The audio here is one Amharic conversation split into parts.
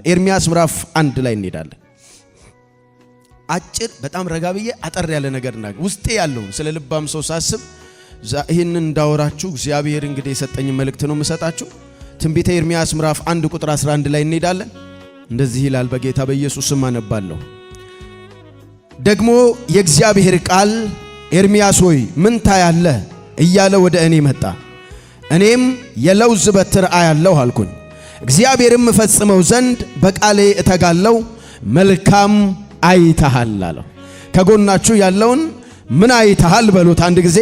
ኤርሚያስ ምዕራፍ 1 ላይ እንሄዳለን። አጭር በጣም ረጋብዬ አጠር ያለ ነገርና ውስጤ ያለውን ስለ ልባም ሰው ሳስብ ይሄንን እንዳወራችሁ እግዚአብሔር እንግዲህ የሰጠኝ መልእክት ነው የምሰጣችሁ። ትንቢተ ኤርሚያስ ምዕራፍ 1 ቁጥር 11 ላይ እንሄዳለን። እንደዚህ ይላል፣ በጌታ በኢየሱስ ስም አነባለሁ። ደግሞ የእግዚአብሔር ቃል ኤርሚያስ ሆይ ምን ታያለህ እያለ ወደ እኔ መጣ። እኔም የለውዝ በትር አያለሁ አልኩኝ። እግዚአብሔርም እፈጽመው ዘንድ በቃሌ እተጋለሁ። መልካም አይተሃል አለው። ከጎናችሁ ያለውን ምን አይተሃል በሉት አንድ ጊዜ።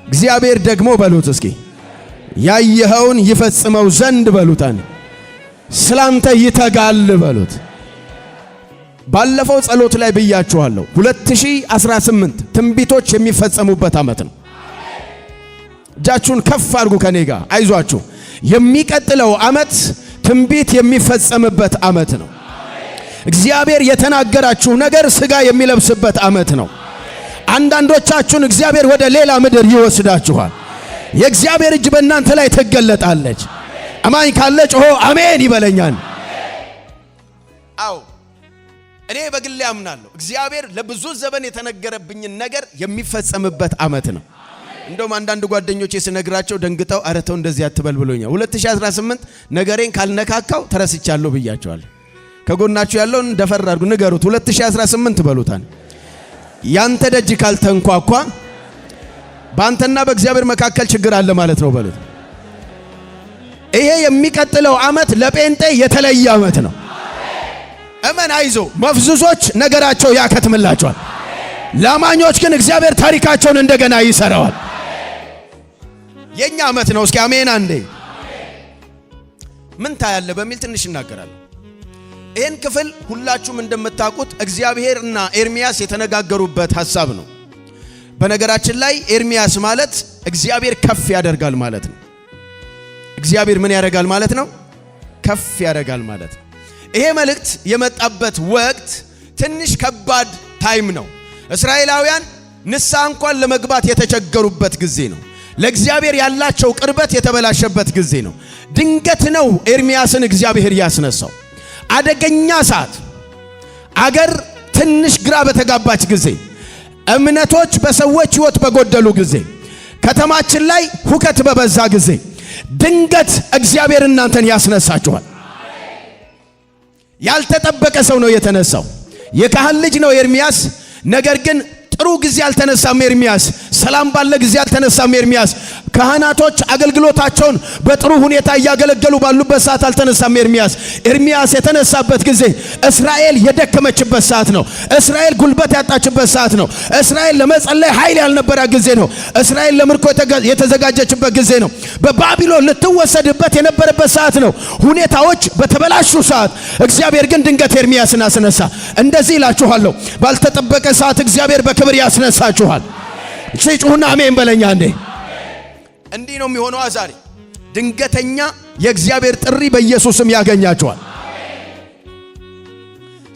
እግዚአብሔር ደግሞ በሉት እስኪ ያየኸውን ይፈጽመው ዘንድ በሉት። ስላንተ ይተጋል በሉት። ባለፈው ጸሎት ላይ ብያችኋለሁ 2018 ትንቢቶች የሚፈጸሙበት ዓመት ነው። እጃችሁን ከፍ አድርጉ ከኔ ጋር አይዟችሁ። የሚቀጥለው ዓመት ትንቢት የሚፈጸምበት ዓመት ነው። እግዚአብሔር የተናገራችሁ ነገር ሥጋ የሚለብስበት ዓመት ነው። አንዳንዶቻችሁን እግዚአብሔር ወደ ሌላ ምድር ይወስዳችኋል። የእግዚአብሔር እጅ በእናንተ ላይ ትገለጣለች። አማኝ ካለ ጮሆ አሜን ይበለኛል። አዎ እኔ በግሌ አምናለሁ እግዚአብሔር ለብዙ ዘመን የተነገረብኝን ነገር የሚፈጸምበት ዓመት ነው። እንደውም አንዳንድ ጓደኞቼ ስነግራቸው ደንግጠው አረተው እንደዚህ አትበል ብሎኛል። 2018 ነገሬን ካልነካካው ተረስቻለሁ ብያቸዋለሁ። ከጎናችሁ ያለውን ደፈር አድርጉ ንገሩት። 2018 በሉታን ያንተ ደጅ ካልተንኳኳ ባንተና በእግዚአብሔር መካከል ችግር አለ ማለት ነው በሉት። ይሄ የሚቀጥለው ዓመት ለጴንጤ የተለየ ዓመት ነው። እመን አይዞ መፍዙዞች ነገራቸው ያከትምላቸዋል። ላማኞች ግን እግዚአብሔር ታሪካቸውን እንደገና ይሰራዋል። የኛ ዓመት ነው። እስኪ አሜን አንዴ። ምን ታያለ በሚል ትንሽ እናገራለሁ። ይህን ክፍል ሁላችሁም እንደምታውቁት እግዚአብሔርና ኤርሚያስ የተነጋገሩበት ሐሳብ ነው። በነገራችን ላይ ኤርሚያስ ማለት እግዚአብሔር ከፍ ያደርጋል ማለት ነው። እግዚአብሔር ምን ያደርጋል ማለት ነው? ከፍ ያደርጋል ማለት ነው። ይሄ መልእክት የመጣበት ወቅት ትንሽ ከባድ ታይም ነው። እስራኤላውያን ንስሐ እንኳን ለመግባት የተቸገሩበት ጊዜ ነው። ለእግዚአብሔር ያላቸው ቅርበት የተበላሸበት ጊዜ ነው። ድንገት ነው ኤርሚያስን እግዚአብሔር ያስነሳው። አደገኛ ሰዓት፣ አገር ትንሽ ግራ በተጋባች ጊዜ፣ እምነቶች በሰዎች ሕይወት በጎደሉ ጊዜ፣ ከተማችን ላይ ሁከት በበዛ ጊዜ ድንገት እግዚአብሔር እናንተን ያስነሳችኋል። ያልተጠበቀ ሰው ነው የተነሳው። የካህን ልጅ ነው ኤርሚያስ። ነገር ግን ጥሩ ጊዜ አልተነሳም ኤርሚያስ። ሰላም ባለ ጊዜ አልተነሳም ኤርሚያስ። ካህናቶች አገልግሎታቸውን በጥሩ ሁኔታ እያገለገሉ ባሉበት ሰዓት አልተነሳም ኤርሚያስ። ኤርሚያስ የተነሳበት ጊዜ እስራኤል የደከመችበት ሰዓት ነው። እስራኤል ጉልበት ያጣችበት ሰዓት ነው። እስራኤል ለመጸለይ ኃይል ያልነበረ ጊዜ ነው። እስራኤል ለምርኮ የተዘጋጀችበት ጊዜ ነው። በባቢሎን ልትወሰድበት የነበረበት ሰዓት ነው። ሁኔታዎች በተበላሹ ሰዓት እግዚአብሔር ግን ድንገት ኤርሚያስን አስነሳ። እንደዚህ እላችኋለሁ ባልተጠበቀ ሰዓት እግዚአብሔር በክብር ያስነሳችኋል። ጩኹና አሜን በለኛ እንዴ። እንዲህ ነው የሚሆነው። ዛሬ ድንገተኛ የእግዚአብሔር ጥሪ በኢየሱስም ያገኛችኋል።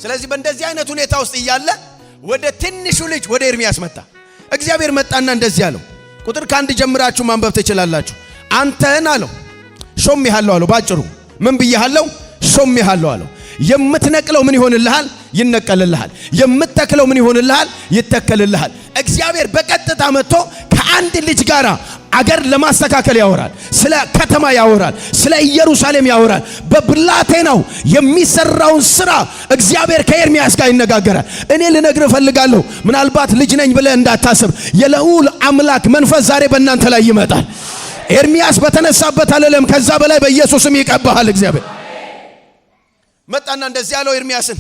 ስለዚህ በእንደዚህ አይነት ሁኔታ ውስጥ እያለ ወደ ትንሹ ልጅ ወደ ኤርሚያስ መጣ። እግዚአብሔር መጣና እንደዚህ አለው። ቁጥር ከአንድ ጀምራችሁ ማንበብ ትችላላችሁ። አንተን አለው ሾሜሃለሁ አለው። ባጭሩ ምን ብዬሃለሁ? ሾሜሃለሁ አለው። የምትነቅለው ምን ይሆንልሃል? ይነቀልልሃል። የምትተክለው ምን ይሆንልሃል? ይተከልልሃል። እግዚአብሔር በቀጥታ መጥቶ ከአንድ ልጅ ጋር አገር ለማስተካከል ያወራል። ስለ ከተማ ያወራል። ስለ ኢየሩሳሌም ያወራል። በብላቴናው የሚሰራውን ስራ እግዚአብሔር ከኤርሚያስ ጋር ይነጋገራል። እኔ ልነግር እፈልጋለሁ፣ ምናልባት ልጅ ነኝ ብለህ እንዳታስብ፣ የልዑል አምላክ መንፈስ ዛሬ በእናንተ ላይ ይመጣል። ኤርሚያስ በተነሳበት አለለም፣ ከዛ በላይ በኢየሱስም ይቀባሃል። እግዚአብሔር መጣና እንደዚህ ያለው ኤርሚያስን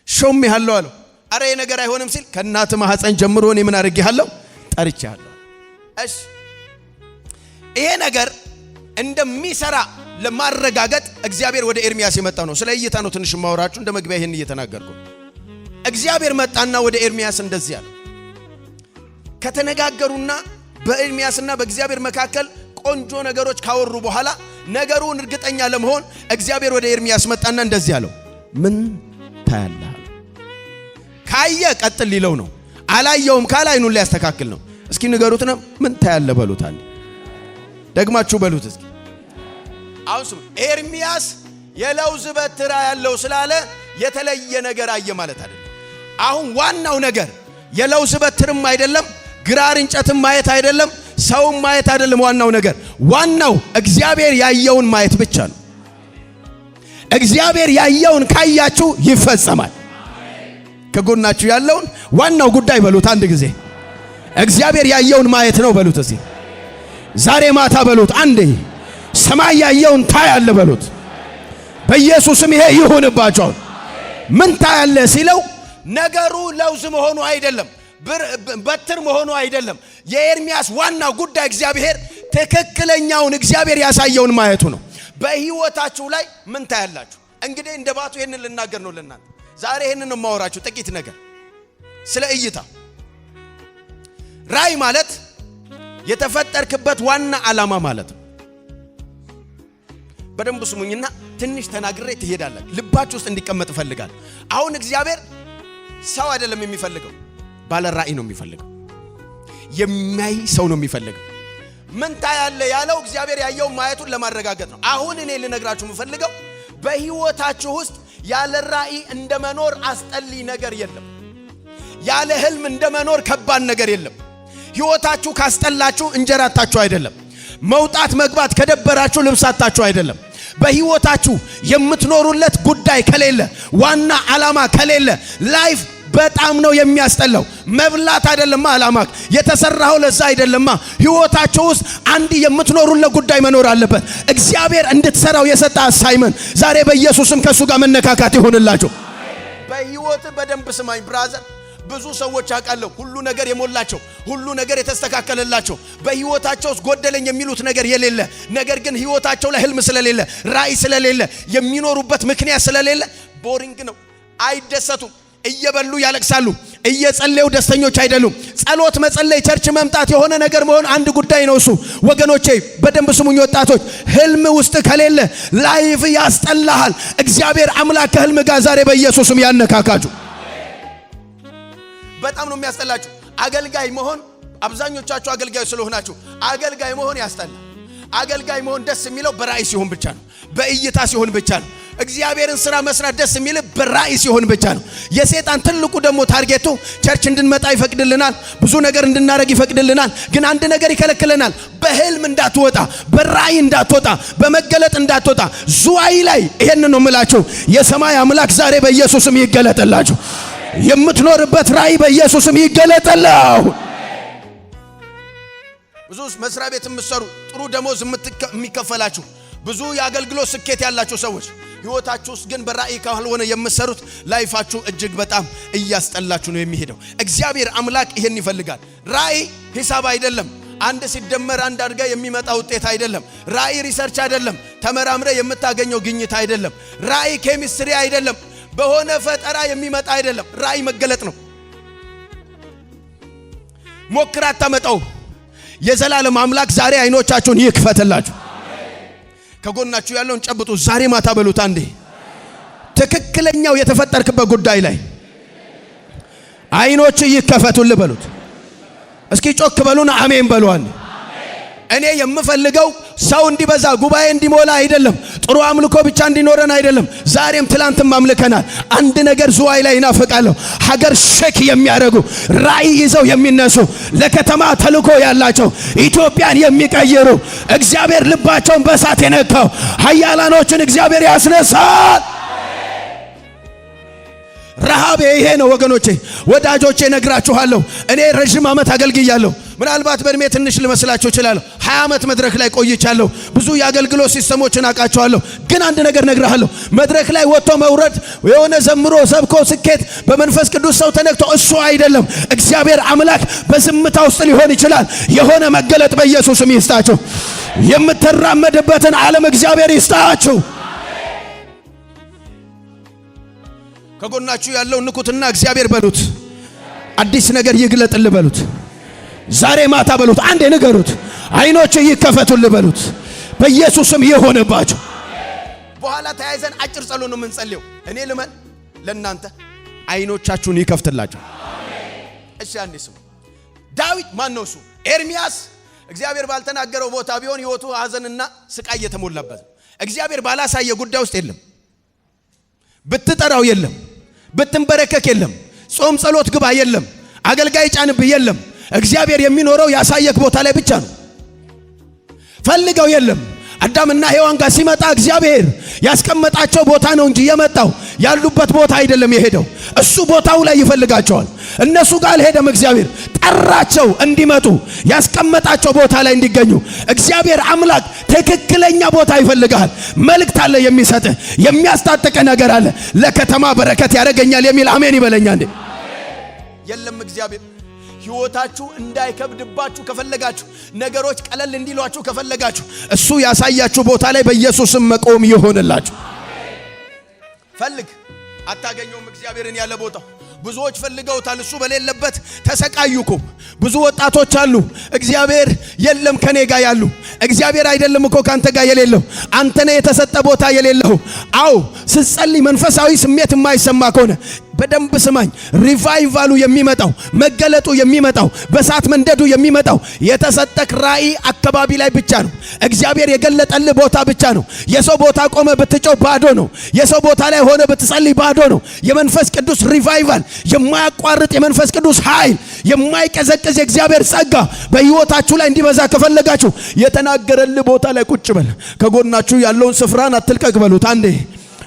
ሾሜሃለሁ አለው። አረ ይሄ ነገር አይሆንም ሲል ከእናት ማህፀን ጀምሮ እኔ ምን አድርጌሃለሁ? ጠርቼሃለሁ። እሺ ይሄ ነገር እንደሚሰራ ለማረጋገጥ እግዚአብሔር ወደ ኤርሚያስ የመጣው ነው። ስለ እይታ ነው ትንሽ ማውራችሁ፣ እንደ መግቢያ ይሄን እየተናገርኩ እግዚአብሔር መጣና ወደ ኤርሚያስ እንደዚህ ያለው። ከተነጋገሩና በኤርሚያስና በእግዚአብሔር መካከል ቆንጆ ነገሮች ካወሩ በኋላ ነገሩን እርግጠኛ ለመሆን እግዚአብሔር ወደ ኤርሚያስ መጣና እንደዚህ ያለው። ምን ታያለህ? ካየ ቀጥል ሊለው ነው። አላየውም ካለ አይኑን ሊያስተካክል ነው። እስኪ ንገሩት ነው ምን ታያለህ በሉት። አንዴ ደግማችሁ በሉት እስኪ። አሁን ኤርሚያስ የለውዝ በትር ያለው ስላለ የተለየ ነገር አየ ማለት አይደለም። አሁን ዋናው ነገር የለውዝ በትርም አይደለም፣ ግራር እንጨትም ማየት አይደለም፣ ሰውም ማየት አይደለም። ዋናው እግዚአብሔር ያየውን ማየት ብቻ ነው። እግዚአብሔር ያየውን ካያችሁ ይፈጸማል። ከጎናችሁ ያለውን ዋናው ጉዳይ በሉት አንድ ጊዜ እግዚአብሔር ያየውን ማየት ነው በሉት። እዚህ ዛሬ ማታ በሉት አንዴ ሰማይ ያየውን ታያለ በሉት። በኢየሱስም ይሄ ይሁንባችሁ። ምን ታያለ ሲለው ነገሩ ለውዝ መሆኑ አይደለም፣ በትር መሆኑ አይደለም። የኤርሚያስ ዋናው ጉዳይ እግዚአብሔር ትክክለኛውን እግዚአብሔር ያሳየውን ማየቱ ነው። በህይወታችሁ ላይ ምን ታያላችሁ? እንግዲህ እንደባቱ ይሄንን ልናገር ነው ለእናንተ ዛሬ ይሄንን ነው ማወራችሁ። ጥቂት ነገር ስለ እይታ። ራእይ ማለት የተፈጠርክበት ዋና ዓላማ ማለት ነው። በደንብ ስሙኝና ትንሽ ተናግሬ ትሄዳለህ። ልባችሁ ውስጥ እንዲቀመጥ እፈልጋለሁ። አሁን እግዚአብሔር ሰው አይደለም የሚፈልገው፣ ባለ ራእይ ነው የሚፈልገው። የሚያይ ሰው ነው የሚፈልገው። ምን ታያለ ያለው እግዚአብሔር ያየው ማየቱን ለማረጋገጥ ነው። አሁን እኔ ልነግራችሁ የምፈልገው በህይወታችሁ ውስጥ ያለ ራእይ እንደመኖር አስጠሊ ነገር የለም። ያለ ህልም እንደመኖር ከባድ ነገር የለም። ህይወታችሁ ካስጠላችሁ እንጀራታችሁ አይደለም። መውጣት መግባት ከደበራችሁ ልብሳታችሁ አይደለም። በህይወታችሁ የምትኖሩለት ጉዳይ ከሌለ፣ ዋና ዓላማ ከሌለ ላይፍ በጣም ነው የሚያስጠላው። መብላት አይደለም ዓላማክ፣ የተሰራው ለዛ አይደለም። ህይወታችሁ ውስጥ አንድ የምትኖሩለት ጉዳይ መኖር አለበት። እግዚአብሔር እንድትሰራው የሰጠ አሳይመንት ዛሬ በኢየሱስም ከሱ ጋር መነካካት ይሆንላችሁ። በህይወት በደንብ ስማኝ ብራዘር። ብዙ ሰዎች አውቃለሁ ሁሉ ነገር የሞላቸው፣ ሁሉ ነገር የተስተካከለላቸው፣ በህይወታቸው ውስጥ ጎደለኝ የሚሉት ነገር የሌለ፣ ነገር ግን ህይወታቸው ላይ ህልም ስለሌለ፣ ራእይ ስለሌለ፣ የሚኖሩበት ምክንያት ስለሌለ ቦሪንግ ነው። አይደሰቱም። እየበሉ ያለቅሳሉ። እየጸለዩ ደስተኞች አይደሉም። ጸሎት መጸለይ፣ ቸርች መምጣት፣ የሆነ ነገር መሆን አንድ ጉዳይ ነው እሱ። ወገኖቼ በደንብ ስሙኝ ወጣቶች፣ ህልም ውስጥ ከሌለ ላይፍ ያስጠላሃል። እግዚአብሔር አምላክ ከህልም ጋር ዛሬ በኢየሱስም ያነካካችሁ። በጣም ነው የሚያስጠላችሁ አገልጋይ መሆን። አብዛኞቻችሁ አገልጋይ ስለሆናችሁ አገልጋይ መሆን ያስጠላል። አገልጋይ መሆን ደስ የሚለው በራእይ ሲሆን ብቻ ነው፣ በእይታ ሲሆን ብቻ ነው። እግዚአብሔርን ስራ መስራት ደስ የሚል በራእይ ሲሆን ብቻ ነው። የሰይጣን ትልቁ ደግሞ ታርጌቱ ቸርች እንድንመጣ ይፈቅድልናል፣ ብዙ ነገር እንድናረግ ይፈቅድልናል። ግን አንድ ነገር ይከለክለናል። በህልም እንዳትወጣ፣ በራእይ እንዳትወጣ፣ በመገለጥ እንዳትወጣ። ዙዋይ ላይ ይሄን ነው የምላችሁ። የሰማይ አምላክ ዛሬ በኢየሱስም ይገለጥላችሁ። የምትኖርበት ራእይ በኢየሱስም ይገለጥላችሁ። ብዙ መስሪያ ቤት የምትሰሩ ጥሩ ደሞዝ የሚከፈላችሁ ብዙ የአገልግሎት ስኬት ያላችሁ ሰዎች ህይወታችሁ ውስጥ ግን በራእይ ካልሆነ የምትሰሩት ላይፋችሁ እጅግ በጣም እያስጠላችሁ ነው የሚሄደው። እግዚአብሔር አምላክ ይሄን ይፈልጋል። ራእይ ሂሳብ አይደለም። አንድ ሲደመር አንድ አድርጋ የሚመጣ ውጤት አይደለም። ራእይ ሪሰርች አይደለም። ተመራምረ የምታገኘው ግኝት አይደለም። ራእይ ኬሚስትሪ አይደለም። በሆነ ፈጠራ የሚመጣ አይደለም። ራእይ መገለጥ ነው። ሞክራት ታመጣው። የዘላለም አምላክ ዛሬ አይኖቻችሁን ይክፈትላችሁ። ከጎናችሁ ያለውን ጨብጡ። ዛሬ ማታ በሉት አንዴ ትክክለኛው የተፈጠርክበት ጉዳይ ላይ አይኖች ይከፈቱልህ በሉት። እስኪ ጮክ በሉና አሜን በሉ። እኔ የምፈልገው ሰው እንዲበዛ ጉባኤ እንዲሞላ አይደለም። ጥሩ አምልኮ ብቻ እንዲኖረን አይደለም። ዛሬም ትላንትም አምልከናል። አንድ ነገር ዙዋይ ላይ እናፈቃለሁ። ሀገር ሼክ የሚያደርጉ ራእይ ይዘው የሚነሱ ለከተማ ተልኮ ያላቸው ኢትዮጵያን የሚቀይሩ እግዚአብሔር ልባቸውን በእሳት የነካው ኃያላኖችን እግዚአብሔር ያስነሳል። ረሃብ ይሄ ነው ወገኖቼ፣ ወዳጆቼ ነግራችኋለሁ። እኔ ረጅም ዓመት አገልግያለሁ። ምናልባት በእድሜ ትንሽ ልመስላችሁ እችላለሁ። 20 ዓመት መድረክ ላይ ቆይቻለሁ። ብዙ የአገልግሎት ሲስተሞችን አውቃቸዋለሁ። ግን አንድ ነገር ነግራለሁ። መድረክ ላይ ወጥቶ መውረድ፣ የሆነ ዘምሮ ሰብኮ ስኬት በመንፈስ ቅዱስ ሰው ተነክቶ እሱ አይደለም። እግዚአብሔር አምላክ በዝምታ ውስጥ ሊሆን ይችላል። የሆነ መገለጥ በኢየሱስም ይስጣችሁ። የምትራመድበትን ዓለም እግዚአብሔር ይስጣችሁ። ከጎናችሁ ያለው ንኩትና እግዚአብሔር በሉት። አዲስ ነገር ይግለጥል በሉት። ዛሬ ማታ በሉት። አንዴ ንገሩት። አይኖች ይከፈቱል በሉት። በኢየሱስም ይሆንባችሁ። በኋላ ተያይዘን አጭር ጸሎት ነው የምንጸልየው። እኔ ልመን ለእናንተ አይኖቻችሁን ይከፍትላችሁ። እሺ አንዴ ስሙ። ዳዊት ማን ነው? እሱ ኤርሚያስ እግዚአብሔር ባልተናገረው ቦታ ቢሆን ህይወቱ ሐዘንና ስቃይ የተሞላበት። እግዚአብሔር ባላሳየ ጉዳይ ውስጥ የለም። ብትጠራው የለም፣ ብትንበረከክ የለም፣ ጾም ጸሎት ግባ የለም፣ አገልጋይ ጫንብህ የለም። እግዚአብሔር የሚኖረው ያሳየክ ቦታ ላይ ብቻ ነው። ፈልገው የለም። አዳምና ሔዋን ጋር ሲመጣ እግዚአብሔር ያስቀመጣቸው ቦታ ነው እንጂ የመጣው ያሉበት ቦታ አይደለም የሄደው። እሱ ቦታው ላይ ይፈልጋቸዋል። እነሱ ጋር አልሄደም። እግዚአብሔር ጠራቸው እንዲመጡ፣ ያስቀመጣቸው ቦታ ላይ እንዲገኙ። እግዚአብሔር አምላክ ትክክለኛ ቦታ ይፈልጋል። መልእክት አለ የሚሰጥህ፣ የሚያስታጥቅ ነገር አለ። ለከተማ በረከት ያደርገኛል የሚል አሜን ይበለኛ እንዴ። የለም እግዚአብሔር ሕይወታችሁ እንዳይከብድባችሁ ከፈለጋችሁ፣ ነገሮች ቀለል እንዲሏችሁ ከፈለጋችሁ፣ እሱ ያሳያችሁ ቦታ ላይ በኢየሱስም መቆም ይሆንላችሁ። ፈልግ፣ አታገኘውም እግዚአብሔርን ያለ ቦታው። ብዙዎች ፈልገውታል፣ እሱ በሌለበት ተሰቃዩኩ። ብዙ ወጣቶች አሉ እግዚአብሔር የለም ከኔ ጋር ያሉ። እግዚአብሔር አይደለም እኮ ካንተ ጋር የሌለው፣ አንተ ነህ የተሰጠ ቦታ የሌለው። አው ስትጸልይ መንፈሳዊ ስሜት የማይሰማ ከሆነ በደንብ ስማኝ። ሪቫይቫሉ የሚመጣው መገለጡ የሚመጣው በሳት መንደዱ የሚመጣው የተሰጠክ ራእይ አካባቢ ላይ ብቻ ነው። እግዚአብሔር የገለጠልህ ቦታ ብቻ ነው። የሰው ቦታ ቆመ ብትጮህ ባዶ ነው። የሰው ቦታ ላይ ሆነ ብትጸልይ ባዶ ነው። የመንፈስ ቅዱስ ሪቫይቫል፣ የማያቋርጥ የመንፈስ ቅዱስ ኃይል፣ የማይቀዘቅዝ የእግዚአብሔር ጸጋ በሕይወታችሁ ላይ እንዲበዛ ከፈለጋችሁ የተናገረልህ ቦታ ላይ ቁጭ በል። ከጎናችሁ ያለውን ስፍራን አትልቀቅ በሉት። አንዴ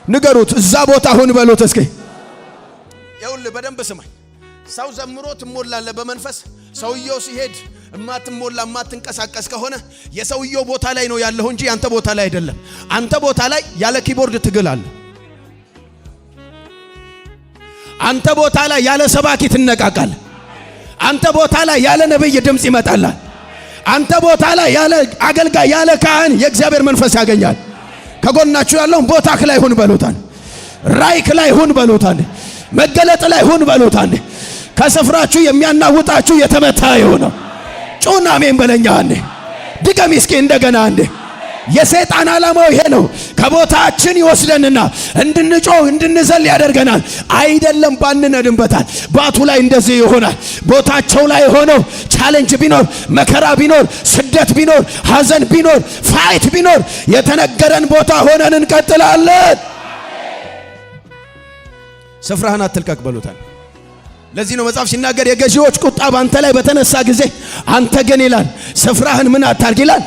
ንገሩት፣ እዛ ቦታ ሁን በሉት። እስኪ ይኸውልህ በደንብ ስማኝ። ሰው ዘምሮ ትሞላለህ በመንፈስ። ሰውየው ሲሄድ እማትሞላ እማትንቀሳቀስ ከሆነ የሰውየው ቦታ ላይ ነው ያለው እንጂ አንተ ቦታ ላይ አይደለም። አንተ ቦታ ላይ ያለ ኪቦርድ ትግል አለ። አንተ ቦታ ላይ ያለ ሰባኪ ትነቃቃል። አንተ ቦታ ላይ ያለ ነብይ ድምጽ ይመጣላል። አንተ ቦታ ላይ ያለ አገልጋይ ያለ ካህን የእግዚአብሔር መንፈስ ያገኛል። ከጎናችሁ ያለውን ቦታክ ላይ ሁን በሉታል። ራይክ ላይ ሁን በሉታል። መገለጥ ላይ ሁን በሉታል። ከስፍራችሁ የሚያናውጣችሁ የተመታ ይሆነው። ጩና አሜን በለኛ። አንዴ ድገም እስኪ እንደገና አንዴ። የሰይጣን ዓላማው ይሄ ነው። ከቦታችን ይወስደንና እንድንጮህ እንድንዘል ያደርገናል። አይደለም ባንነድንበታል። ባቱ ላይ እንደዚህ ይሆናል። ቦታቸው ላይ ሆነው ቻሌንጅ ቢኖር፣ መከራ ቢኖር፣ ስደት ቢኖር፣ ሐዘን ቢኖር፣ ፋይት ቢኖር የተነገረን ቦታ ሆነን እንቀጥላለን። ስፍራህን አትልቀቅ በሉታል። ለዚህ ነው መጽሐፍ ሲናገር የገዢዎች ቁጣ ባንተ ላይ በተነሳ ጊዜ አንተ ግን ይላል ስፍራህን ምን አታርግ ይላል።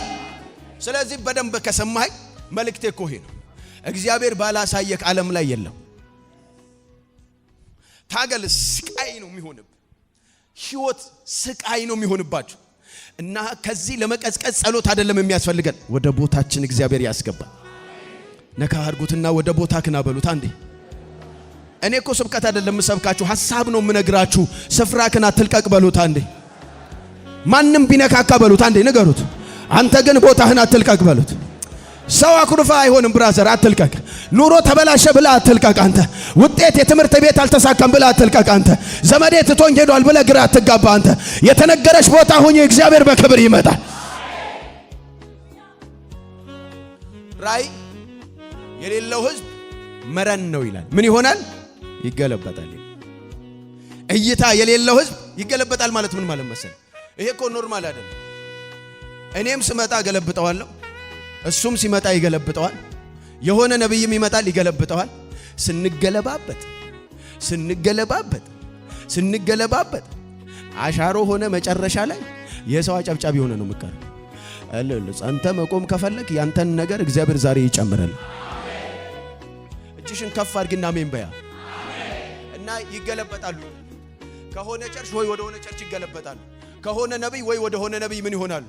ስለዚህ በደንብ ከሰማይ መልእክቴ እኮ ይሄ ነው። እግዚአብሔር ባላሳየክ ዓለም ላይ የለም። ታገል፣ ስቃይ ነው የሚሆንብ። ሕይወት ስቃይ ነው የሚሆንባችሁ። እና ከዚህ ለመቀዝቀዝ ጸሎት አይደለም የሚያስፈልገን፣ ወደ ቦታችን እግዚአብሔር ያስገባል። ነካ አድርጉትና ወደ ቦታክና በሉት አንዴ። እኔ እኮ ስብከት አይደለም የምሰብካችሁ፣ ሐሳብ ነው የምነግራችሁ። ስፍራክን አትልቀቅ በሉት አንዴ። ማንም ቢነካካ በሉት አንዴ ንገሩት። አንተ ግን ቦታህን አትልቀቅ በሉት። ሰው አኩርፋ አይሆንም ብራዘር፣ አትልቀቅ። ኑሮ ተበላሸ ብላ አትልቀቅ አንተ። ውጤት የትምህርት ቤት አልተሳካም ብላ አትልቀቅ አንተ። ዘመዴ ትቶኝ ሄዷል ብለ ግራ አትጋባ አንተ። የተነገረሽ ቦታ ሁኚ፣ እግዚአብሔር በክብር ይመጣል። ራእይ የሌለው ህዝብ መረን ነው ይላል። ምን ይሆናል? ይገለበጣል። እይታ የሌለው ህዝብ ይገለበጣል ማለት ምን ማለት መሰለ? ይሄ እኮ ኖርማል አይደለም። እኔም ስመጣ ገለብጠዋለሁ፣ እሱም ሲመጣ ይገለብጠዋል። የሆነ ነብይም ይመጣል ይገለብጠዋል። ስንገለባበጥ አሻሮ ሆነ። መጨረሻ ላይ የሰው አጨብጫቢ ሆነ ነው የምትቀረው። አንተ መቆም ከፈለክ ያንተን ነገር እግዚአብሔር ዛሬ ይጨምራል። እጅሽን ከፍ አድርግና አሜን በያ እና ይገለበጣሉ። ከሆነ ቸርች ወይ ወደ ሆነ ቸርች ይገለበጣሉ። ከሆነ ነብይ ወይ ወደ ሆነ ነብይ ምን ይሆናሉ?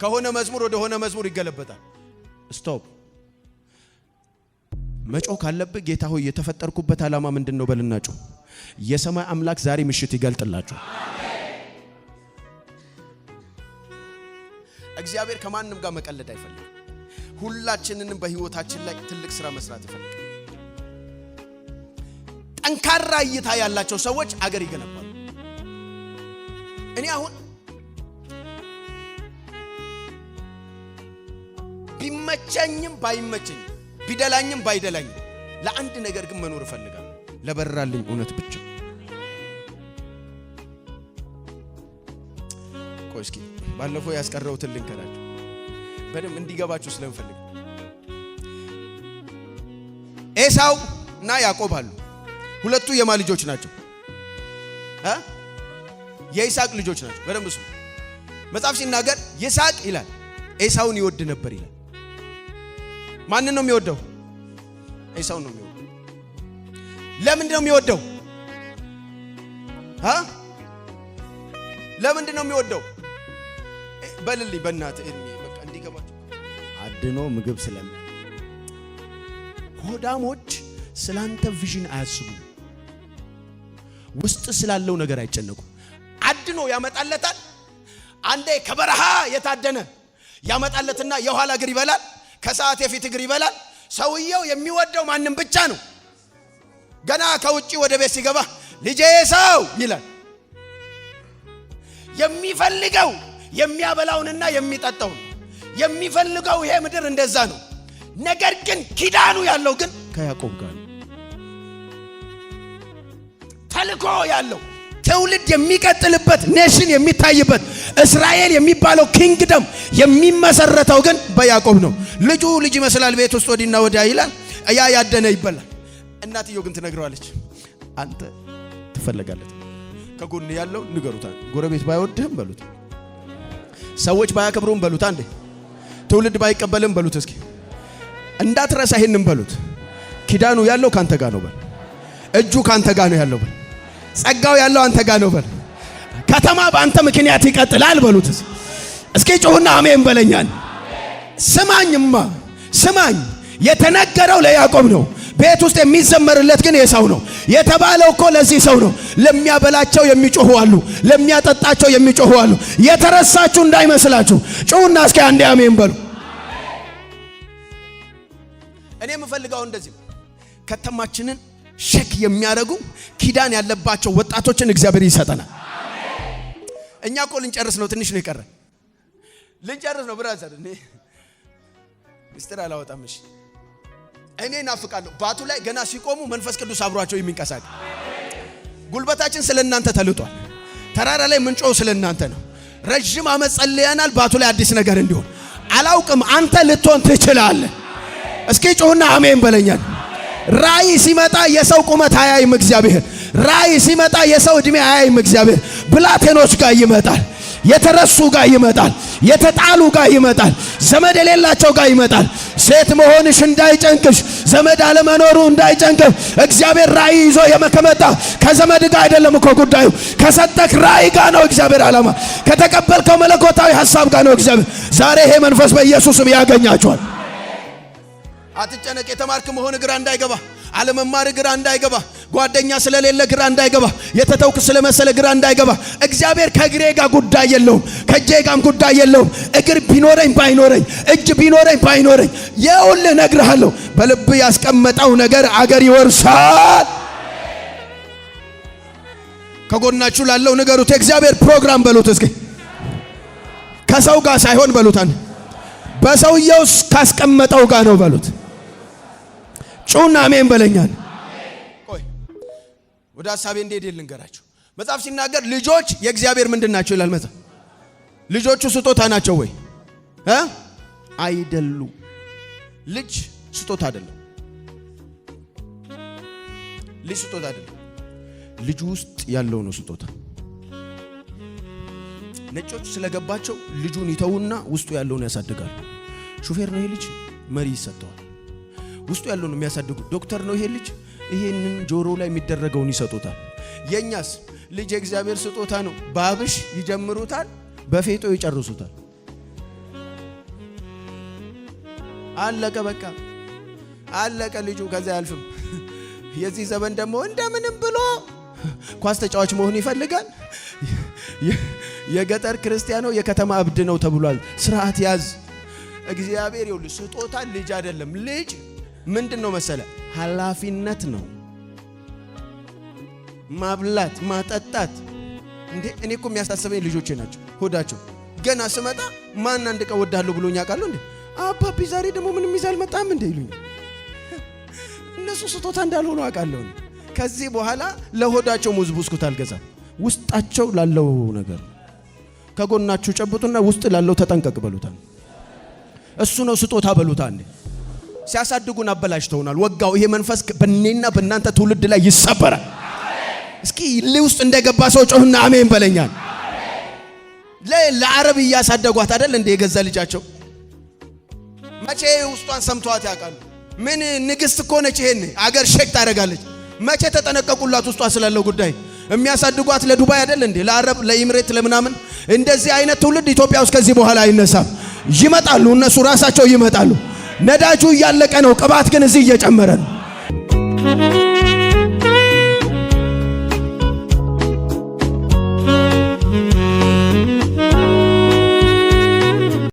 ከሆነ መዝሙር ወደ ሆነ መዝሙር ይገለበጣል። ስቶፕ። መጮህ ካለብህ ጌታ ሆይ የተፈጠርኩበት ዓላማ ምንድነው በልና ጮህ። የሰማይ አምላክ ዛሬ ምሽት ይገልጥላችሁ። እግዚአብሔር ከማንም ጋር መቀለድ አይፈልግም። ሁላችንንም በህይወታችን ላይ ትልቅ ስራ መስራት ይፈልጋል። ጠንካራ እይታ ያላቸው ሰዎች አገር ይገነባሉ። እኔ አሁን ቢመቸኝም ባይመቸኝም ቢደላኝም ባይደላኝም ለአንድ ነገር ግን መኖር እፈልጋለሁ። ለበራልኝ እውነት ብቻ። ቆይ እስኪ ባለፈው ያስቀረውትን ልንገራችሁ በደንብ እንዲገባችሁ ስለምፈልግ። ኤሳው እና ያዕቆብ አሉ። ሁለቱ የማ ልጆች ናቸው? የይስሐቅ ልጆች ናቸው። በደንብ ስሙ። መጽሐፍ ሲናገር ይስሐቅ ይላል ኤሳውን ይወድ ነበር ይላል። ማንን ነው የሚወደው? ኤሳውን ነው የሚወደው። ለምንድን ነው የሚወደው? ለምንድን ነው የሚወደው? በልልኝ በእናትህ በቃ እንዲገባቸው። አድኖ ምግብ ስለሚ ሆዳሞች ስላንተ ቪዥን አያስቡ። ውስጥ ስላለው ነገር አይጨነቁ። አድኖ ያመጣለታል። አንዴ ከበረሃ የታደነ ያመጣለትና የኋላ እግር ይበላል፣ ከሰዓት የፊት እግር ይበላል። ሰውየው የሚወደው ማንም ብቻ ነው። ገና ከውጪ ወደ ቤት ሲገባ ልጄ ኤሳው ይላል። የሚፈልገው የሚያበላውንና የሚጠጣውን የሚፈልገው ይሄ ምድር እንደዛ ነው። ነገር ግን ኪዳኑ ያለው ግን ከያዕቆብ ጋር ነው። ተልኮ ያለው ትውልድ የሚቀጥልበት ኔሽን የሚታይበት እስራኤል የሚባለው ኪንግደም የሚመሰረተው ግን በያዕቆብ ነው። ልጁ ልጅ ይመስላል፣ ቤት ውስጥ ወዲና ወዲያ ይላል። ያ ያደነ ይበላል። እናትየው ግን ትነግረዋለች፣ አንተ ትፈለጋለህ። ከጎን ያለው ንገሩታል። ጎረቤት ባይወድህም በሉት፣ ሰዎች ባያከብሩም በሉት፣ አንዴ ትውልድ ባይቀበልም በሉት፣ እስኪ እንዳትረሳ ይሄንን በሉት። ኪዳኑ ያለው ካንተ ጋር ነው በል። እጁ ካንተ ጋር ነው ያለው በል። ጸጋው ያለው አንተ ጋር ነው በል። ከተማ በአንተ ምክንያት ይቀጥላል በሉት። እስኪ ጮህና አሜን በለኛል። ስማኝማ ስማኝ። የተነገረው ለያዕቆብ ነው። ቤት ውስጥ የሚዘመርለት ግን ኤሳው ነው። የተባለው እኮ ለዚህ ሰው ነው። ለሚያበላቸው የሚጮሁ አሉ፣ ለሚያጠጣቸው የሚጮሁ አሉ። የተረሳችሁ እንዳይመስላችሁ። ጮህና እስኪ አንዴ አሜን በሉ። እኔ የምፈልገው እንደዚህ ከተማችንን ሸክ የሚያደርጉ ኪዳን ያለባቸው ወጣቶችን እግዚአብሔር ይሰጠናል። እኛ እኮ ልንጨርስ ነው፣ ትንሽ ነው የቀረን። ልንጨርስ ነው ብራዘር። እኔ ሚስጥር አላወጣም። እሺ እኔ ናፍቃለሁ። ባቱ ላይ ገና ሲቆሙ መንፈስ ቅዱስ አብሯቸው የሚንቀሳቀስ ጉልበታችን ስለናንተ ተልጧል። ተራራ ላይ ምንጮው ስለናንተ ነው። ረጅም ዓመት ጸልየናል ባቱ ላይ አዲስ ነገር እንዲሆን። አላውቅም አንተ ልትሆን ትችላለህ። እስኪ ጮህና አሜን በለኛል። ራእይ ሲመጣ የሰው ቁመት አያይም እግዚአብሔር። ራእይ ሲመጣ የሰው እድሜ አያይም እግዚአብሔር። ብላቴኖች ጋር ይመጣል፣ የተረሱ ጋር ይመጣል፣ የተጣሉ ጋር ይመጣል፣ ዘመድ የሌላቸው ጋር ይመጣል። ሴት መሆንሽ እንዳይጨንቅሽ፣ ዘመድ አለመኖሩ እንዳይጨንቅህ እግዚአብሔር ራእይ ይዞ የመከመጣ ከዘመድ ጋር አይደለም እኮ ጉዳዩ። ከሰጠክ ራእይ ጋር ነው እግዚአብሔር ዓላማ። ከተቀበልከው መለኮታዊ ሐሳብ ጋር ነው እግዚአብሔር። ዛሬ ይሄ መንፈስ በኢየሱስም ያገኛቸዋል። አትጨነቅ። የተማርክ መሆን ግራ እንዳይገባ፣ አለመማር ግራ እንዳይገባ፣ ጓደኛ ስለሌለ ግራ እንዳይገባ፣ የተተውክ ስለመሰለ ግራ እንዳይገባ። እግዚአብሔር ከእግሬ ጋር ጉዳይ የለውም፣ ከእጄ ጋርም ጉዳይ የለውም። እግር ቢኖረኝ ባይኖረኝ፣ እጅ ቢኖረኝ ባይኖረኝ፣ ይኸውልህ እነግርሃለሁ፣ በልብ ያስቀመጠው ነገር አገር ይወርሳል። ከጎናችሁ ላለው ንገሩት፣ የእግዚአብሔር ፕሮግራም በሉት እስኪ። ከሰው ጋር ሳይሆን በሉት፣ በሰውየው ካስቀመጠው ጋር ነው በሉት። ጩና አሜን በለኛል። ቆይ ወደ ሐሳቤ እንዴት ልንገራችሁ። መጽሐፍ ሲናገር ልጆች የእግዚአብሔር ምንድን ናቸው ይላል መጽሐፍ። ልጆቹ ስጦታ ናቸው ወይ? አይደሉም። ልጅ ስጦታ አይደለም። ልጅ ስጦታ አይደለም። ልጁ ውስጥ ያለው ነው ስጦታ። ነጮች ስለገባቸው ልጁን ይተውና ውስጡ ያለውን ያሳድጋሉ። ሹፌር ነው ይሄ ልጅ፣ መሪ ይሰጠዋል። ውስጡ ያለውን የሚያሳድጉ ዶክተር ነው ይሄ ልጅ፣ ይሄንን ጆሮ ላይ የሚደረገውን ይሰጡታል። የኛስ ልጅ የእግዚአብሔር ስጦታ ነው። ባብሽ ይጀምሩታል፣ በፌጦ ይጨርሱታል። አለቀ፣ በቃ አለቀ። ልጁ ከዛ ያልፍም። የዚህ ዘመን ደግሞ እንደምንም ብሎ ኳስ ተጫዋች መሆን ይፈልጋል። የገጠር ክርስቲያኖ የከተማ እብድ ነው ተብሏል። ስርዓት ያዝ። እግዚአብሔር ይኸውልህ ስጦታ ልጅ አይደለም። ልጅ ምንድነው መሰለ? ኃላፊነት ነው። ማብላት፣ ማጠጣት። እንዴ እኔ እኮ የሚያሳስበኝ ልጆቼ ናቸው። ሆዳቸው ገና ስመጣ ማን አንድ ቀን ወዳለሁ ብሎኛ ቃሉ እንዴ አባቢ ዛሬ ደግሞ ምንም ይዛል መጣም እንዴ ይሉኝ። እነሱ ስጦታ እንዳልሆኑ አውቃለሁ። ከዚህ በኋላ ለሆዳቸው ሙዝ ብስኩት አልገዛም። ውስጣቸው ላለው ነገር ከጎናችሁ ጨብጡና ውስጥ ላለው ተጠንቀቅ በሉታል። እሱ ነው ስጦታ በሉታ። እንዴ ሲያሳድጉን አበላሽተውናል። ወጋው ይሄ መንፈስ በእኔና በእናንተ ትውልድ ላይ ይሰበራል። እስኪ ለውስጥ እንደገባ ሰው ጮህና አሜን በለኛል። ለአረብ ያሳደጓት አይደል እንደ የገዛ ልጃቸው መቼ ውስጧን ሰምቷት ያውቃሉ? ምን ንግስት እኮ ነች፣ ይሄን አገር ሼክ ታደርጋለች። መቼ ተጠነቀቁላት? ውስጧ ስላለው ጉዳይ የሚያሳድጓት ለዱባይ አይደል እንዴ? ለአረብ ለኢምሬት ለምናምን። እንደዚህ አይነት ትውልድ ኢትዮጵያ ውስጥ ከዚህ በኋላ አይነሳም። ይመጣሉ፣ እነሱ ራሳቸው ይመጣሉ። ነዳጁ እያለቀ ነው፣ ቅባት ግን እዚህ እየጨመረ ነው።